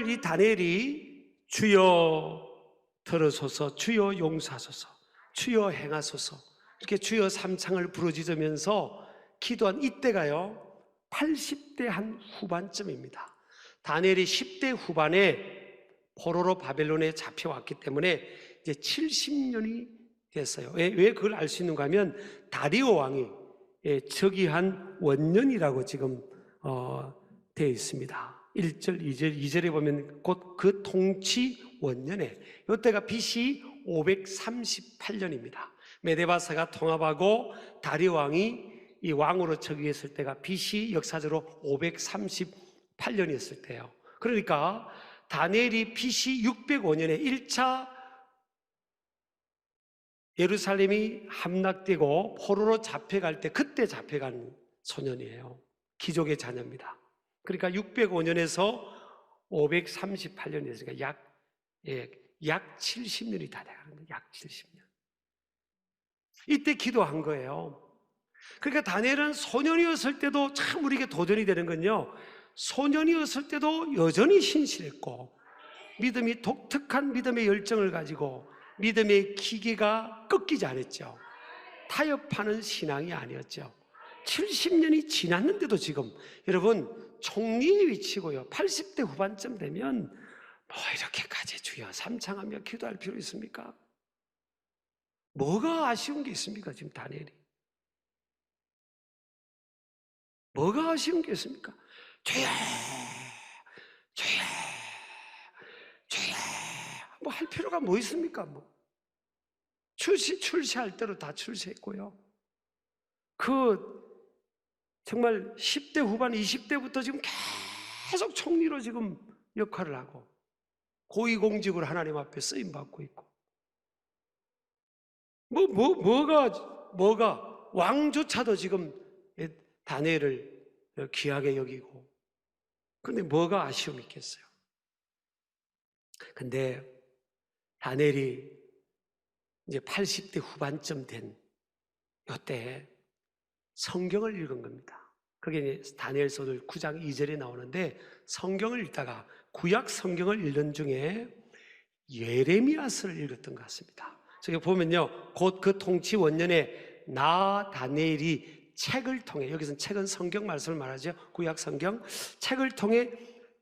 오늘 이 다니엘이 주여 들으소서, 주여 용서하소서, 주여 행하소서 이렇게 주여 삼창을 부르짖으면서 기도한 이때가요 80대 한 후반쯤입니다. 다니엘이 10대 후반에 포로로 바벨론에 잡혀왔기 때문에 이제 70년이 됐어요. 왜 그걸 알 수 있는가 하면 다리오 왕이 즉위한 원년이라고 지금 되어 있습니다. 1절, 2절에 보면 곧 그 통치 원년에, 이때가 BC 538년입니다. 메데바사가 통합하고 다리오 왕이 이 왕으로 즉위했을 때가 BC 역사적으로 538년이었을 때예요. 그러니까 다니엘이 BC 605년에 1차 예루살렘이 함락되고 포로로 잡혀갈 때 그때 잡혀간 소년이에요. 귀족의 자녀입니다. 그러니까 605년에서 538년이 됐으니까 약 70년이 다 돼가는 거예요. 약 70년. 이때 기도한 거예요. 그러니까 다니엘은 소년이었을 때도 참 우리에게 도전이 되는 건요, 소년이었을 때도 여전히 신실했고 믿음이 독특한 믿음의 열정을 가지고 믿음의 기계가 꺾이지 않았죠. 타협하는 신앙이 아니었죠. 70년이 지났는데도 지금 여러분 총리의 위치고요 80대 후반쯤 되면 뭐 이렇게까지 주여 삼창하며 기도할 필요 있습니까? 뭐가 아쉬운 게 있습니까? 지금 다니엘이 뭐가 아쉬운 게 있습니까? 주여 주여 주여 뭐 할 필요가 뭐 있습니까? 뭐 출시할 대로 다 출시했고요. 정말 10대 후반 20대부터 지금 계속 총리로 지금 역할을 하고 고위공직으로 하나님 앞에 쓰임 받고 있고 뭐가 왕조차도 지금 다니엘을 귀하게 여기고, 그런데 뭐가 아쉬움이 있겠어요? 근데 다니엘이 이제 80대 후반쯤 된 이때 성경을 읽은 겁니다. 그게 다니엘서 9장 2절에 나오는데, 성경을 읽다가 구약 성경을 읽는 중에 예레미야서를 읽었던 것 같습니다. 저기 보면요, 곧 그 통치 원년에 나 다니엘이 책을 통해, 여기서는 책은 성경 말씀을 말하죠. 구약 성경 책을 통해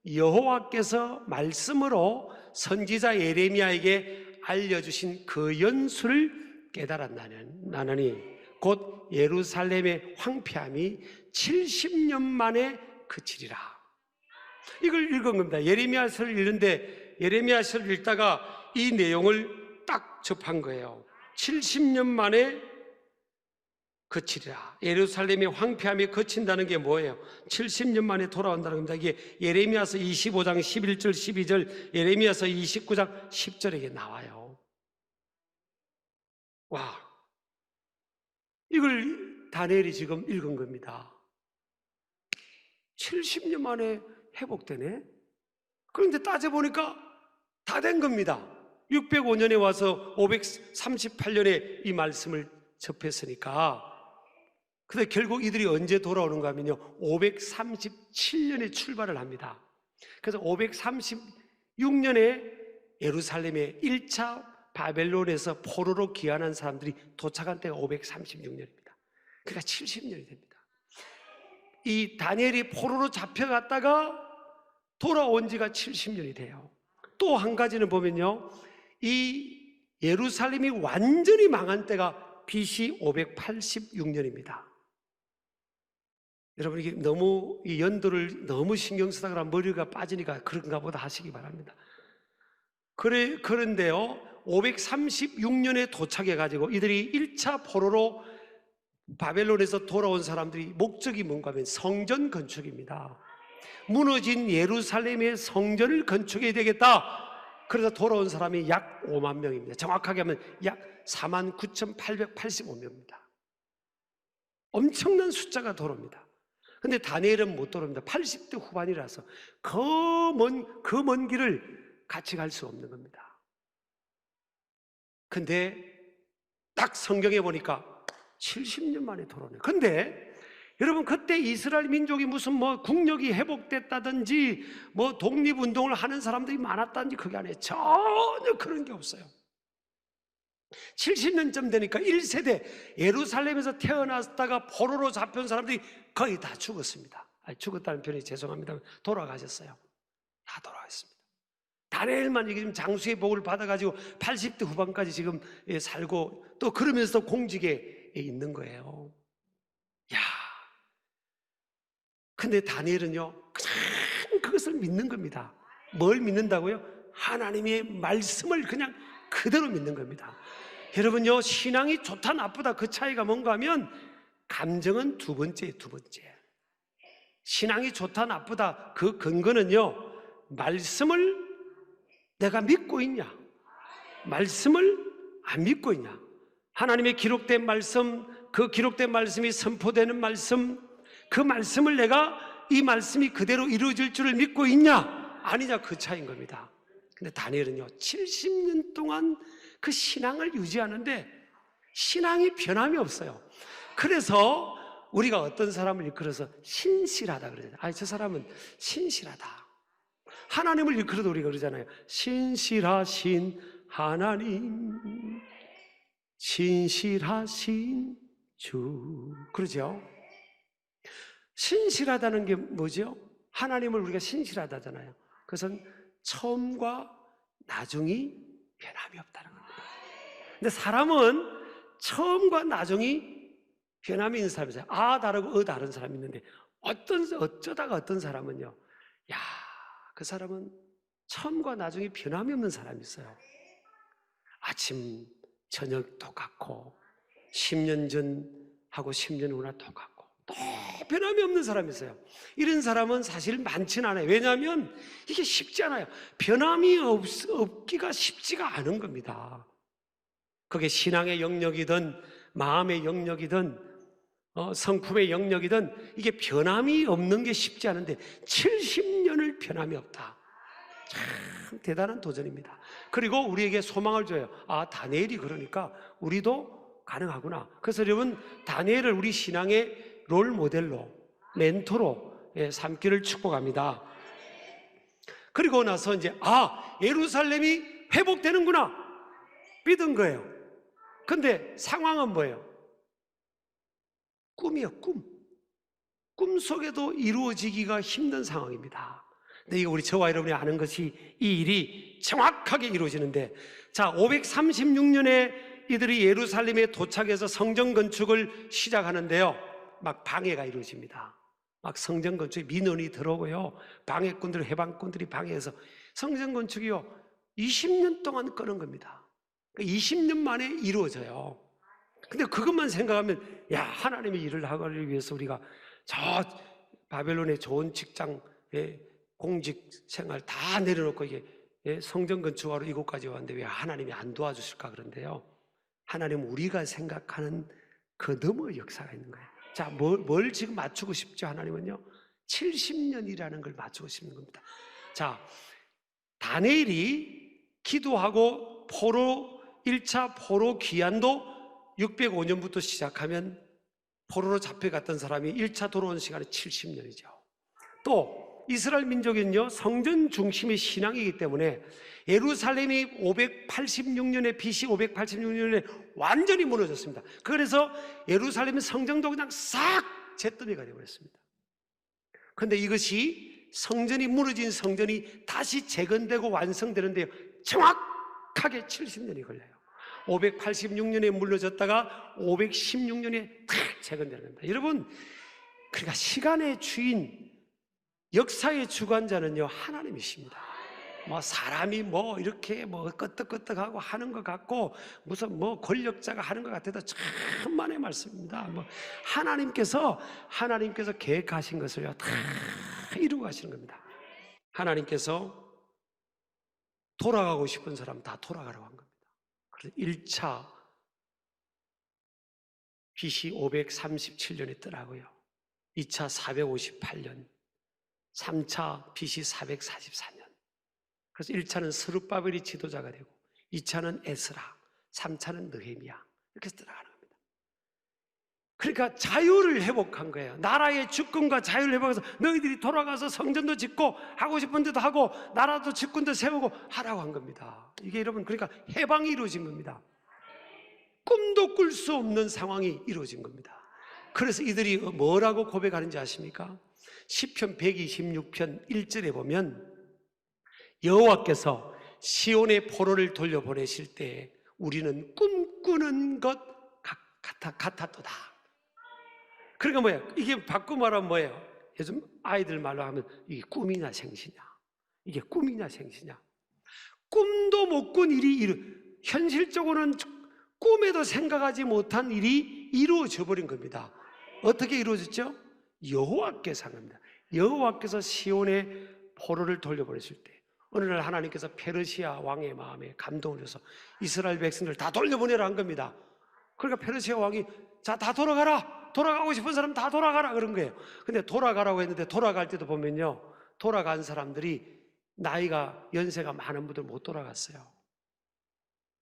여호와께서 말씀으로 선지자 예레미야에게 알려주신 그 연수를 깨달았나니 곧 예루살렘의 황폐함이 70년 만에 그치리라. 이걸 읽은 겁니다. 예레미야서를 읽는데 예레미야서를 읽다가 이 내용을 딱 접한 거예요. 70년 만에 그치리라. 예루살렘의 황폐함이 그친다는 게 뭐예요? 70년 만에 돌아온다는 겁니다. 이게 예레미야서 25장 11절 12절, 예레미야서 29장 10절에 이게 나와요. 와, 이걸 다니엘이 지금 읽은 겁니다. 70년 만에 회복되네? 그런데 따져보니까 다 된 겁니다. 605년에 와서 538년에 이 말씀을 접했으니까. 근데 결국 이들이 언제 돌아오는가 하면요 537년에 출발을 합니다. 그래서 536년에 예루살렘에 1차 바벨론에서 포로로 귀환한 사람들이 도착한 때가 536년입니다. 그러니까 70년이 됩니다. 이 다니엘이 포로로 잡혀갔다가 돌아온 지가 70년이 돼요. 또 한 가지는 보면요, 이 예루살렘이 완전히 망한 때가 BC 586년입니다. 여러분, 이게 너무 이 연도를 너무 신경 쓰다 그러면 머리가 빠지니까 그런가 보다 하시기 바랍니다. 그런데요 536년에 도착해가지고 이들이 1차 포로로 바벨론에서 돌아온 사람들이 목적이 뭔가 하면 성전 건축입니다. 무너진 예루살렘의 성전을 건축해야 되겠다. 그래서 돌아온 사람이 약 5만 명입니다. 정확하게 하면 약 49,885명입니다. 엄청난 숫자가 돌아옵니다. 근데 다니엘은 못 돌아옵니다. 80대 후반이라서 그 먼 길을 같이 갈 수 없는 겁니다. 근데 딱 성경에 보니까 70년 만에 돌아오네요. 근데 여러분, 그때 이스라엘 민족이 무슨 뭐 국력이 회복됐다든지 뭐 독립운동을 하는 사람들이 많았다든지 그게 아니에요. 전혀 그런 게 없어요. 70년쯤 되니까 1세대 예루살렘에서 태어났다가 포로로 잡혀온 사람들이 거의 다 죽었습니다. 죽었다는 표현이 죄송합니다. 돌아가셨어요. 다 돌아가셨습니다. 다니엘만 지금 장수의 복을 받아가지고 80대 후반까지 지금 살고 또 그러면서 공직에 있는 거예요. 야, 근데 다니엘은요 그냥 그것을 믿는 겁니다. 뭘 믿는다고요? 하나님의 말씀을 그냥 그대로 믿는 겁니다. 여러분요, 신앙이 좋다 나쁘다 그 차이가 뭔가 하면 감정은 두 번째. 신앙이 좋다 나쁘다 그 근거는요, 말씀을 내가 믿고 있냐, 말씀을 안 믿고 있냐, 하나님의 기록된 말씀, 그 기록된 말씀이 선포되는 말씀, 그 말씀을 내가 이 말씀이 그대로 이루어질 줄을 믿고 있냐 아니냐, 그 차이인 겁니다. 근데 다니엘은요 70년 동안 그 신앙을 유지하는데 신앙이 변함이 없어요. 그래서 우리가 어떤 사람을 일컬어서 신실하다 그러잖아요. 저 사람은 신실하다. 하나님을 일컬어도 우리가 그러잖아요. 신실하신 하나님, 신실하신 주. 그러죠? 신실하다는 게 뭐죠? 하나님을 우리가 신실하다잖아요. 그것은 처음과 나중이 변함이 없다는 겁니다. 근데 사람은 처음과 나중이 변함이 있는 사람이 있어요. 아 다르고 다른 사람이 있는데 어쩌다가 어떤 사람은요, 야, 그 사람은 처음과 나중이 변함이 없는 사람이 있어요. 아침 저녁 똑같고 10년 전하고 10년 후나 똑같고 또 변함이 없는 사람이 있어요. 이런 사람은 사실 많지는 않아요. 왜냐하면 이게 쉽지 않아요. 변함이 없기가 쉽지가 않은 겁니다. 그게 신앙의 영역이든 마음의 영역이든 성품의 영역이든 이게 변함이 없는 게 쉽지 않은데 70년을 변함이 없다. 참 대단한 도전입니다. 그리고 우리에게 소망을 줘요. 아, 다니엘이 그러니까 우리도 가능하구나. 그래서 여러분, 다니엘을 우리 신앙의 롤 모델로, 멘토로 삼기를 축복합니다. 그리고 나서 이제 예루살렘이 회복되는구나 믿은 거예요. 근데 상황은 뭐예요? 꿈이요, 꿈 속에도 이루어지기가 힘든 상황입니다. 근데 이거 저와 여러분이 아는 것이 이 일이 정확하게 이루어지는데, 자, 536년에 이들이 예루살렘에 도착해서 성전 건축을 시작하는데요, 막 방해가 이루어집니다. 막 성전 건축에 민원이 들어오고요, 방해꾼들, 해방꾼들이 방해해서 성전 건축이요 20년 동안 끄는 겁니다. 20년 만에 이루어져요. 근데 그것만 생각하면, 야, 하나님의 일을 하기 위해서 우리가 저 바벨론의 좋은 직장, 공직 생활 다 내려놓고 이게 성전 건축하러 이곳까지 왔는데 왜 하나님이 안 도와주실까? 그런데요, 하나님은 우리가 생각하는 그 너머의 역사가 있는 거예요. 자, 뭘 지금 맞추고 싶죠? 하나님은요 70년이라는 걸 맞추고 싶은 겁니다. 자, 다니엘이 기도하고 1차 포로 귀환도 605년부터 시작하면 포로로 잡혀갔던 사람이 1차 돌아온 시간이 70년이죠. 또 이스라엘 민족은요 성전 중심의 신앙이기 때문에 예루살렘이 586년에 BC 586년에 완전히 무너졌습니다. 그래서 예루살렘의 성전도 그냥 싹 잿더미가 되어버렸습니다. 그런데 이것이 성전이 무너진 성전이 다시 재건되고 완성되는데 정확하게 70년이 걸려요. 586년에 무너졌다가 516년에 탁 재건되는 겁니다. 여러분, 그러니까 시간의 주인, 역사의 주관자는요 하나님이십니다. 뭐 사람이 뭐 이렇게 뭐 끄떡끄떡하고 하는 것 같고 무슨 뭐 권력자가 하는 것 같아도 천만의 말씀입니다. 뭐 하나님께서 계획하신 것을요 다 이루고 가시는 겁니다. 하나님께서 돌아가고 싶은 사람 다 돌아가라고 한 겁니다. 그래서 1차 BC 537년에 뜨라고요. 2차 458년, 3차 BC 444년. 그래서 1차는 스룹바벨이 지도자가 되고 2차는 에스라, 3차는 느헤미야, 이렇게 들어가는 겁니다. 그러니까 자유를 회복한 거예요. 나라의 주권과 자유를 회복해서 너희들이 돌아가서 성전도 짓고 하고 싶은 데도 하고 나라도 주권도 세우고 하라고 한 겁니다. 이게 여러분 그러니까 해방이 이루어진 겁니다. 꿈도 꿀 수 없는 상황이 이루어진 겁니다. 그래서 이들이 뭐라고 고백하는지 아십니까? 시편 126편 1절에 보면 여호와께서 시온의 포로를 돌려보내실 때 우리는 꿈꾸는 것 같았도다. 그러니까 뭐예요? 이게 바꿔 말하면 뭐예요? 요즘 아이들 말로 하면 이게 꿈이냐 생시냐, 이게 꿈이냐 생시냐. 꿈도 못 꾼 일이 현실적으로는 꿈에도 생각하지 못한 일이 이루어져 버린 겁니다. 어떻게 이루어졌죠? 여호와께서 한 겁니다. 여호와께서 시온의 포로를 돌려보내실 때 어느 날 하나님께서 페르시아 왕의 마음에 감동을 줘서 이스라엘 백성들 다 돌려보내라 한 겁니다. 그러니까 페르시아 왕이 자, 다 돌아가라, 돌아가고 싶은 사람 다 돌아가라 그런 거예요. 근데 돌아가라고 했는데 돌아갈 때도 보면요, 돌아간 사람들이 나이가 연세가 많은 분들 못 돌아갔어요.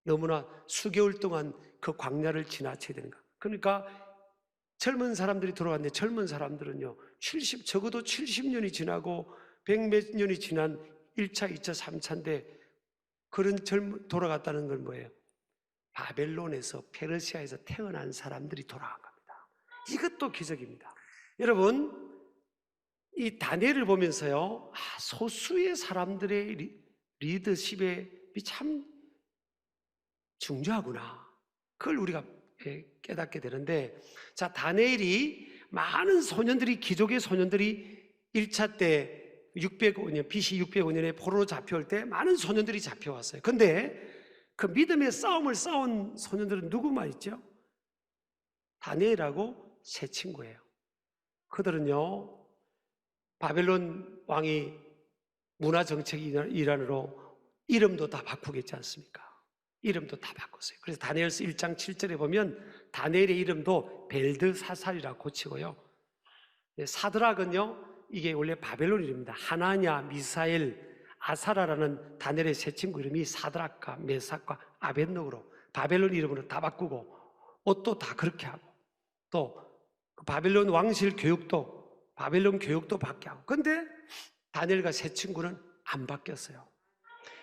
너무나 수개월 동안 그 광야를 지나쳐야 되는 거예요. 그러니까 젊은 사람들이 돌아갔는데 젊은 사람들은요, 적어도 70년이 지나고 100몇 년이 지난 1차, 2차, 3차인데 그런 돌아갔다는 건 뭐예요? 바벨론에서, 페르시아에서 태어난 사람들이 돌아간 겁니다. 이것도 기적입니다. 여러분, 이 다니엘을 보면서요, 소수의 사람들의 리더십이 참 중요하구나, 그걸 우리가 깨닫게 되는데, 자, 다니엘이 많은 소년들이, 기족의 소년들이 1차 때 605년, BC 605년에 포로로 잡혀올 때 많은 소년들이 잡혀왔어요. 근데 그 믿음의 싸움을 싸운 소년들은 누구만 있죠? 다니엘하고 세 친구예요. 그들은요, 바벨론 왕이 문화정책 일환으로 이름도 다 바꾸겠지 않습니까? 이름도 다 바꿨어요. 그래서 다니엘서 1장 7절에 보면 다니엘의 이름도 벨드사살이라고 고치고요, 사드락은요, 이게 원래 바벨론 이름입니다. 하나냐, 미사엘, 아사라라는 다니엘의 세 친구 이름이 사드락과 메삭과 아벳노고로 바벨론 이름으로 다 바꾸고, 옷도 다 그렇게 하고, 또 바벨론 왕실 교육도, 바벨론 교육도 바뀌고. 근데 다니엘과 세 친구는 안 바뀌었어요.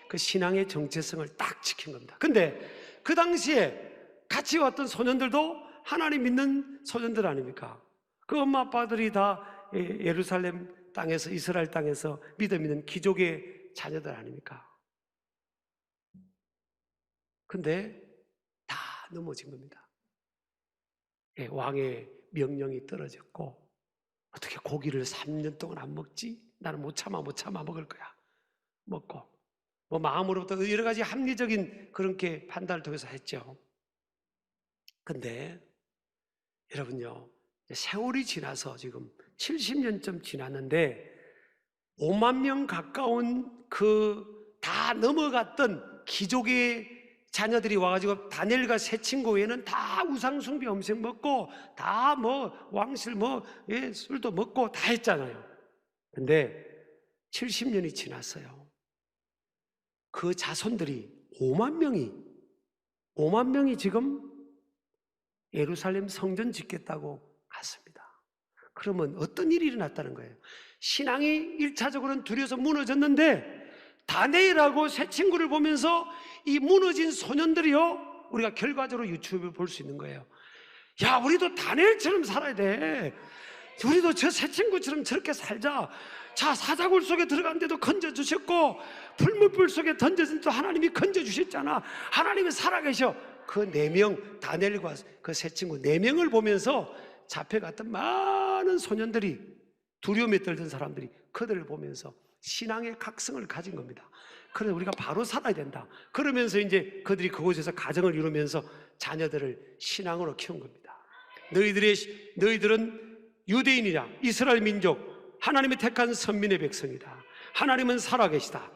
그 신앙의 정체성을 딱 지킨 겁니다. 근데 그 당시에 같이 왔던 소년들도 하나님 믿는 소년들 아닙니까? 그 엄마 아빠들이 다 예루살렘 땅에서, 이스라엘 땅에서 믿음 있는 귀족의 자녀들 아닙니까? 근데 다 넘어진 겁니다. 왕의 명령이 떨어졌고, 어떻게 고기를 3년 동안 안 먹지? 나는 못 참아 먹을 거야. 먹고, 뭐 마음으로부터 여러 가지 합리적인 그렇게 판단을 통해서 했죠. 근데 여러분요, 세월이 지나서 지금 70년쯤 지났는데 5만 명 가까운 그 다 넘어갔던 귀족의 자녀들이 와가지고 다니엘과 세 친구 외에는 다 우상숭배 엄청 먹고 다 뭐 왕실 술도 먹고 다 했잖아요. 근데 70년이 지났어요. 그 자손들이 5만 명이 지금 예루살렘 성전 짓겠다고 갔습니다. 그러면 어떤 일이 일어났다는 거예요? 신앙이 1차적으로는 두려워서 무너졌는데 다니엘하고 새 친구를 보면서 이 무너진 소년들이요, 우리가 결과적으로 유튜브에 볼 수 있는 거예요. 야, 우리도 다니엘처럼 살아야 돼. 우리도 저 새 친구처럼 저렇게 살자. 자, 사자굴 속에 들어간데도 건져주셨고 풀무불 속에 던져진 또 하나님이 건져주셨잖아. 하나님이 살아계셔. 그 4명, 다니엘과 그 세 친구 4명을 보면서 잡혀갔던 많은 소년들이, 두려움에 떨던 사람들이 그들을 보면서 신앙의 각성을 가진 겁니다. 그래서 우리가 바로 살아야 된다. 그러면서 이제 그들이 그곳에서 가정을 이루면서 자녀들을 신앙으로 키운 겁니다. 너희들은 유대인이라, 이스라엘 민족, 하나님의 택한 선민의 백성이다. 하나님은 살아계시다.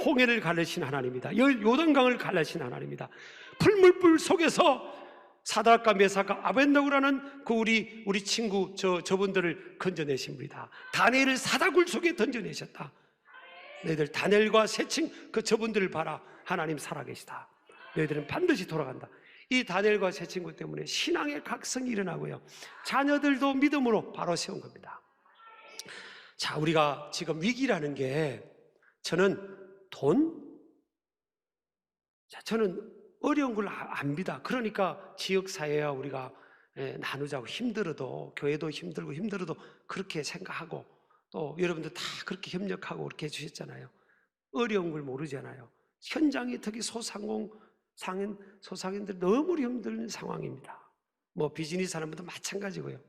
홍해를 갈르신 하나님이다. 요단강을 갈르신 하나님이다. 풀물불 속에서 사드락과 메삭과 아벳노고라는 그 우리 친구 저분들을 건져내신 분이다. 다니엘을 사자굴 속에 던져내셨다. 너희들 다니엘과 새 친구 저분들을 봐라. 하나님 살아계시다. 너희들은 반드시 돌아간다. 이 다니엘과 세 친구 때문에 신앙의 각성이 일어나고요, 자녀들도 믿음으로 바로 세운 겁니다. 자, 우리가 지금 위기라는 게, 저는 저는 어려운 걸 압니다. 그러니까 지역사회와 우리가 나누자고, 힘들어도, 교회도 힘들어도 그렇게 생각하고, 또 여러분들 다 그렇게 협력하고 그렇게 해주셨잖아요. 어려운 걸 모르잖아요. 현장이 특히 소상인들 너무 힘든 상황입니다. 뭐 비즈니스 하는 분도 마찬가지고요.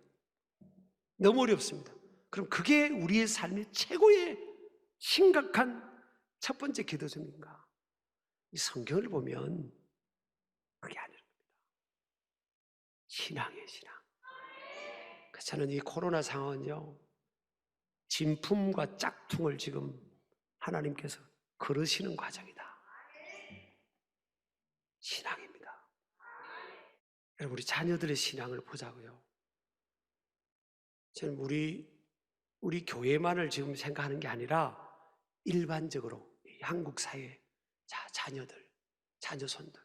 너무 어렵습니다. 그럼 그게 우리의 삶의 최고의 심각한 첫 번째 기도점인가? 이 성경을 보면 그게 아닙니다. 신앙이에요, 신앙. 그래서 저는 이 코로나 상황은요, 진품과 짝퉁을 지금 하나님께서 그러시는 과정이다. 신앙입니다. 여러분, 우리 자녀들의 신앙을 보자고요. 저는 우리 교회만을 지금 생각하는 게 아니라 일반적으로 한국 사회 자녀들, 자녀손들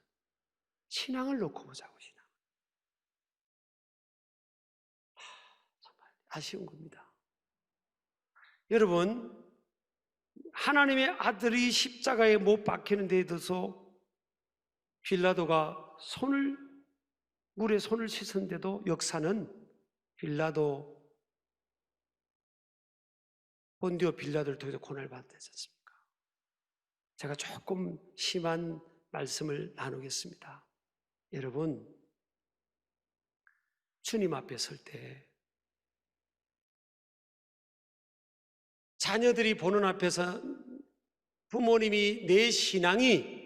신앙을 놓고 보자고. 신앙. 정말 아쉬운 겁니다. 여러분, 하나님의 아들이 십자가에 못 박히는 데에 대해서 빌라도가 물에 손을 씻었는데도 역사는 본디오 빌라도를 통해서 고난을 받았지 않습니까? 제가 조금 심한 말씀을 나누겠습니다. 여러분, 주님 앞에 설 때 자녀들이 보는 앞에서 부모님이, 내 신앙이,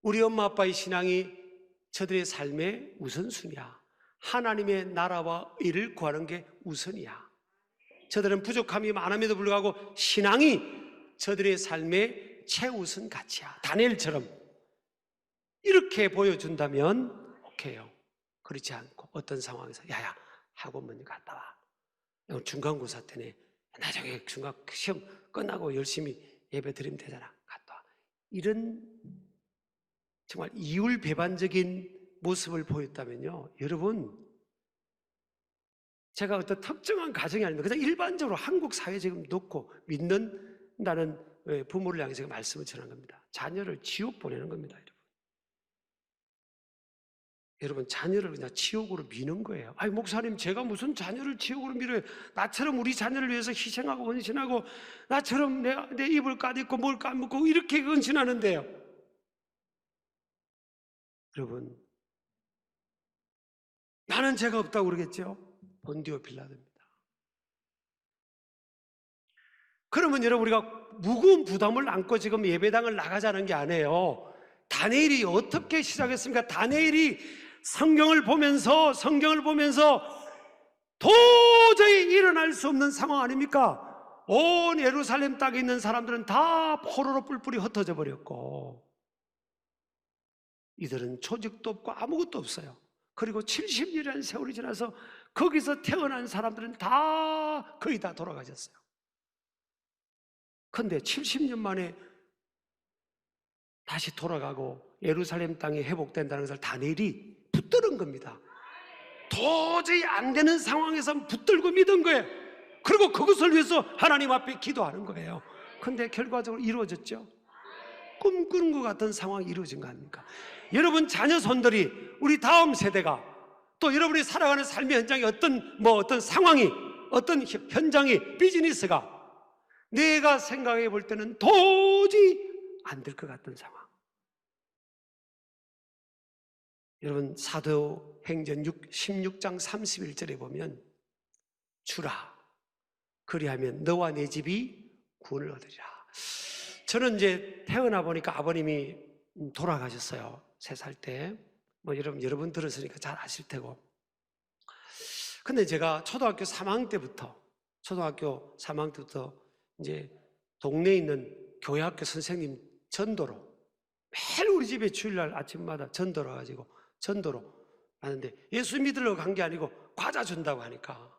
우리 엄마 아빠의 신앙이 저들의 삶의 우선순위야. 하나님의 나라와 의를 구하는 게 우선이야. 저들은 부족함이 많음에도 불구하고 신앙이 저들의 삶의 최우선 가치야. 다니엘처럼 이렇게 보여준다면 오케이요. 그렇지 않고 어떤 상황에서 야야, 학원 먼저 갔다 와. 중간고사 때네. 나중에 중간 시험 끝나고 열심히 예배 드리면 되잖아. 갔다 와. 이런 정말 이율배반적인 모습을 보였다면요, 여러분, 제가 어떤 특정한 가정이 아닙니다. 그냥 일반적으로 한국 사회 지금 놓고 믿는다는 부모를 향해서 제가 말씀을 전한 겁니다. 자녀를 지옥 보내는 겁니다, 여러분. 여러분, 자녀를 그냥 지옥으로 미는 거예요. 아니, 목사님, 제가 무슨 자녀를 지옥으로 밀어요? 나처럼 우리 자녀를 위해서 희생하고 헌신하고, 나처럼 내 입을 까짓고 뭘 까먹고 이렇게 헌신하는데요. 여러분, 나는 죄가 없다고 그러겠죠? 본디오 빌라도입니다. 그러면 여러분, 우리가 무거운 부담을 안고 지금 예배당을 나가자는 게 아니에요. 다니엘이 어떻게 시작했습니까? 다니엘이 성경을 보면서 도저히 일어날 수 없는 상황 아닙니까? 온 예루살렘 땅에 있는 사람들은 다 포로로 뿔뿔이 흩어져 버렸고, 이들은 조직도 없고 아무것도 없어요. 그리고 70년이라는 세월이 지나서 거기서 태어난 사람들은 거의 다 돌아가셨어요. 그런데 70년 만에 다시 돌아가고 예루살렘 땅이 회복된다는 것을 다니엘이 붙드는 겁니다. 도저히 안 되는 상황에서 붙들고 믿은 거예요. 그리고 그것을 위해서 하나님 앞에 기도하는 거예요. 그런데 결과적으로 이루어졌죠. 꿈꾸는 것 같은 상황이 이루어진 거 아닙니까? 여러분 자녀 손들이, 우리 다음 세대가, 또 여러분이 살아가는 삶의 현장에 어떤 상황이, 어떤 현장이, 비즈니스가 내가 생각해 볼 때는 도저히 안 될 것 같은 상황. 여러분 사도행전 16장 31절에 보면 주라, 그리하면 너와 내 집이 구원을 얻으리라. 저는 이제 태어나 보니까 아버님이 돌아가셨어요. 3살 때. 뭐 여러분 들었으니까 잘 아실 테고. 근데 제가 초등학교 3학년 때부터 이제 동네에 있는 교회학교 선생님 전도로 매일 우리 집에 주일날 아침마다 전도로 가지고 전도로 가는데, 예수 믿으려고 간 게 아니고 과자 준다고 하니까,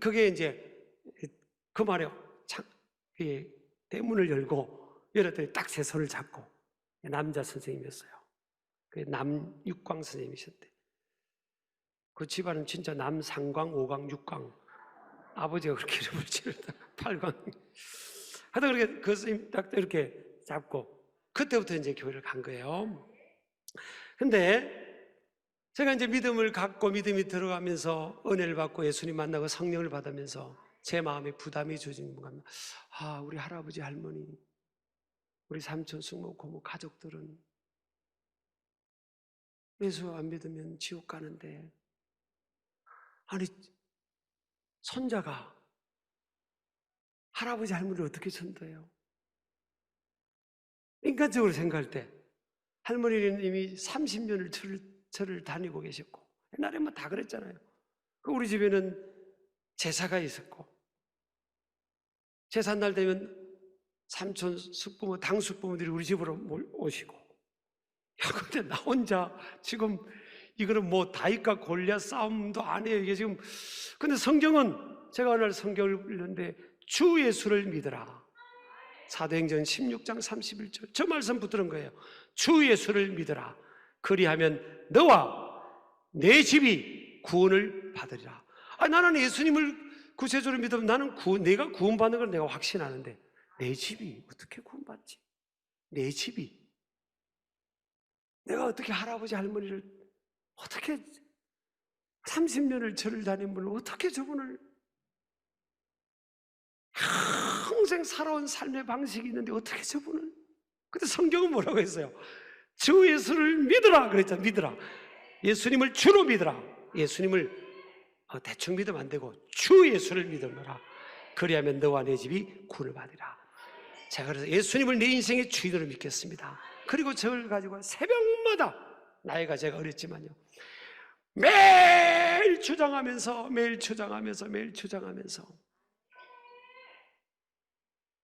그게 이제 그 말에 대문을 열고 열었더니 딱 제 손을 잡고, 남자 선생님이었어요. 그 남육광 선생님이셨대. 그 집안은 진짜 남상광, 5광, 6광. 아버지가 그렇게 이름을 지었다. 8광. 하여튼 그렇게 그 선생님 딱 이렇게 잡고 그때부터 이제 교회를 간 거예요. 근데 제가 이제 믿음을 갖고 믿음이 들어가면서 은혜를 받고 예수님 만나고 성령을 받으면서 제 마음에 부담이 주어지는 건가? 아, 우리 할아버지, 할머니, 우리 삼촌, 숙모, 고모 가족들은 예수 안 믿으면 지옥 가는데, 아니 손자가 할아버지, 할머니를 어떻게 전도해요? 인간적으로 생각할 때 할머니는 이미 30년을 절을 다니고 계셨고, 옛날에 뭐 다 그랬잖아요. 우리 집에는 제사가 있었고, 제삿날 되면 삼촌, 숙부모, 당숙부모들이 우리 집으로 오시고, 야, 근데 나 혼자 지금 이거는 뭐 다윗과 골리앗 싸움도 안 해요. 이게 지금. 근데 성경은, 제가 어느 날 성경을 읽는데 주 예수를 믿으라. 사도행전 16장 31절 저 말씀 붙드는 거예요. 주 예수를 믿으라. 그리하면 너와 내 집이 구원을 받으리라. 아, 나는 예수님을 구세주로 믿으면 나는 내가 구원받는 걸 내가 확신하는데 내 집이 어떻게 구원받지? 내 집이, 내가 어떻게 할아버지 할머니를, 어떻게 30년을 절을 다닌 분을 어떻게 저분을, 평생 살아온 삶의 방식이 있는데 어떻게 저분을. 근데 성경은 뭐라고 했어요? 주 예수를 믿으라 그랬잖아. 믿으라. 예수님을 주로 믿으라. 예수님을 대충 믿으면 안 되고 주 예수를 믿으라. 그리하면 너와 내 집이 구원을 받으리라. 제가 그래서 예수님을 내 인생의 주인으로 믿겠습니다. 그리고 저를 가지고 새벽마다, 나이가 제가 어렸지만요, 매일 주장하면서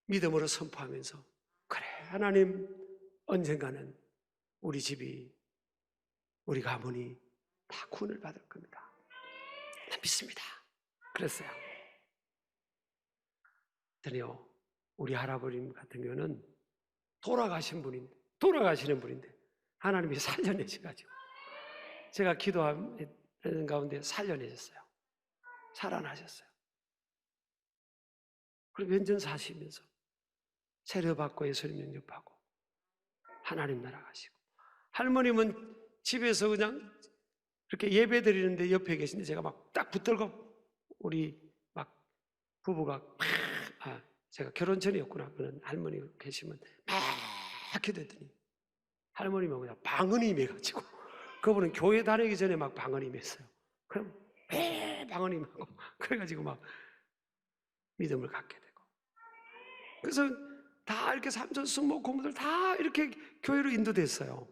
믿음으로 선포하면서, 그래, 하나님 언젠가는 우리 집이, 우리 가문이 다 구원을 받을 겁니다. 난 믿습니다. 그랬어요. 그랬더니요, 우리 할아버님 같은 경우는 돌아가시는 분인데 하나님이 살려내셔가지고 제가 기도하는 가운데 살려내셨어요. 살아나셨어요. 그리고 연전 사시면서 세례받고 예수님 영접하고 하나님 나라 가시고, 할머님은 집에서 그냥 이렇게 예배 드리는데 옆에 계신데 제가 막 딱 붙들고, 우리 막 부부가 제가 결혼 전이었구나. 그런 할머니 계시면 막 기도했더니 할머니만 그냥 방언이 임해가지고, 그분은 교회 다니기 전에 막 방언이 임했어요. 그럼 방언이 임하고, 그래가지고 막 믿음을 갖게 되고, 그래서 다 이렇게 삼촌, 숙모, 고모들 다 이렇게 교회로 인도됐어요.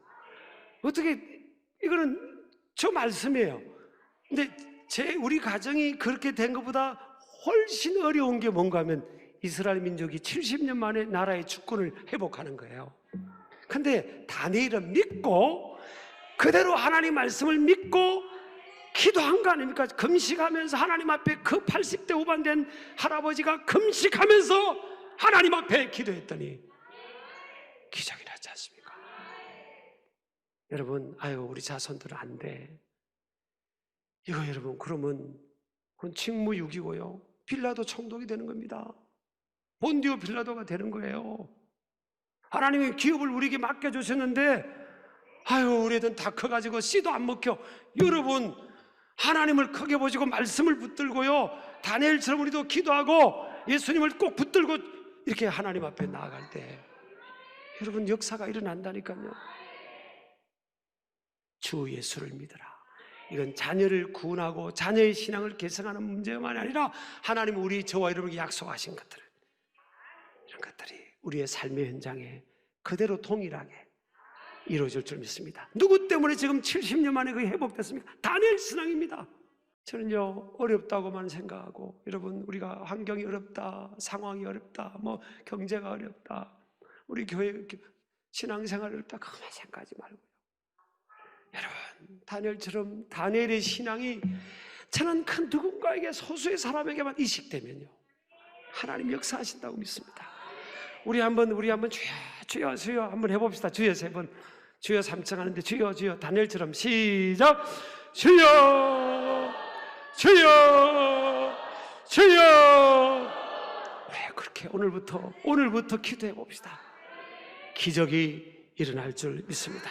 어떻게, 이거는 저 말씀이에요. 근데 우리 가정이 그렇게 된 것보다 훨씬 어려운 게 뭔가 하면 이스라엘 민족이 70년 만에 나라의 주권을 회복하는 거예요. 근데 다니엘은 믿고 그대로 하나님 말씀을 믿고 기도한 거 아닙니까? 금식하면서 하나님 앞에, 그 80대 후반 된 할아버지가 금식하면서 하나님 앞에 기도했더니 기적이 났지 않습니까? 여러분, 아유, 우리 자손들은 안 돼. 이거 여러분, 그러면 그건 직무유기고요, 빌라도 총독이 되는 겁니다. 본디오 빌라도가 되는 거예요. 하나님의 기업을 우리에게 맡겨주셨는데, 아유, 우리 애들은 다 커가지고 씨도 안 먹혀. 여러분, 하나님을 크게 보시고 말씀을 붙들고요, 다니엘처럼 우리도 기도하고 예수님을 꼭 붙들고 이렇게 하나님 앞에 나아갈 때 여러분, 역사가 일어난다니까요. 주 예수를 믿으라. 이건 자녀를 구원하고 자녀의 신앙을 개성하는 문제만 아니라 하나님 저와 여러분에게 약속하신 것들, 이런 것들이 우리의 삶의 현장에 그대로 동일하게 이루어질 줄 믿습니다. 누구 때문에 지금 70년 만에 그게 회복됐습니까? 다니엘 신앙입니다. 저는요, 어렵다고만 생각하고, 여러분, 우리가 환경이 어렵다, 상황이 어렵다, 뭐 경제가 어렵다, 우리 교회 신앙생활이 어렵다, 그것만 생각하지 말고요. 여러분, 다니엘처럼 다니엘의 신앙이 저는 큰 누군가에게, 소수의 사람에게만 이식되면요, 하나님 역사하신다고 믿습니다. 우리 한번 주여 주여 한번 해봅시다. 주여 세 번. 주여 삼창하는데 주여 주여 다니엘처럼 시작. 주여 주여 주여. 왜 그렇게 오늘부터 기도해 봅시다. 기적이 일어날 줄 믿습니다.